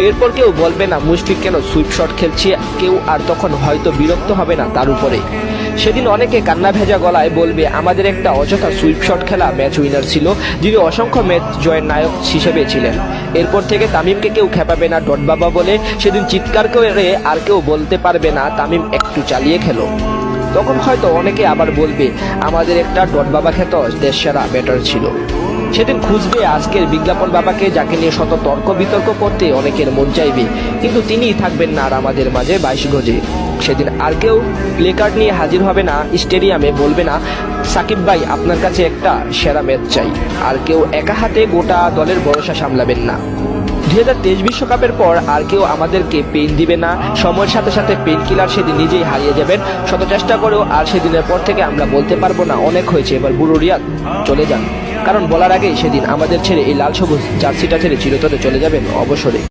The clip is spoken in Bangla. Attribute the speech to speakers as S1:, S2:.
S1: এরপর কেউ বলবে না মুশফিক কেন সুইপ শট খেলছে, কেউ আর তখন হয়তো বিরক্ত হবে না তার উপরে। সেদিন অনেকে কান্না ভেজা গলায় বলবে আমাদের একটা অযথা সুইপ শট খেলা ম্যাচ উইনার ছিল, যিনি অসংখ্য ম্যাচ জয়ের নায়ক হিসেবে ছিলেন। এরপর থেকে তামিমকে কেউ খেপাবে না ডট বাবা বলে, সেদিন চিৎকার করে আর কেউ বলতে পারবে না তামিম একটু চালিয়ে খেলো। তখন হয়তো অনেকে আবার বলবে আমাদের একটা ডট বাবা খ্যাত দেশসেরা ব্যাটার ছিল। সেদিন খুঁজবে আজকের বিজ্ঞাপন বাবাকে, যাকে নিয়ে শত তর্ক বিতর্ক করতে অনেকের মন চাইবে, কিন্তু তিনিই থাকবেন না আর আমাদের মাঝে 22 গজে। সেদিন আর কেউ প্লেকার্ড নিয়ে হাজির হবে না স্টেডিয়ামে, বলবে না সাকিব ভাই আপনার কাছে একটা সেরা ম্যাচ চাই। আর কেউ একা হাতে গোটা দলের ভরসা সামলাবেন না। 2023 বিশ্বকাপের পর আর কেউ আমাদেরকে পেইন দিবে না। সময়ের সাথে সাথে পেইন কিলার সেদিন নিজেই হারিয়ে যাবেন শত চেষ্টা করেও। আর সেদিনের পর থেকে আমরা বলতে পারবো না অনেক হয়েছে, এবার বুড়ো রিয়াদ চলে যান, কারণ বলার আগেই সেদিন আমাদের ছেড়ে এই লাল সবুজ জার্সিটা ছেড়ে চিরতরে চলে যাবেন অবসরে।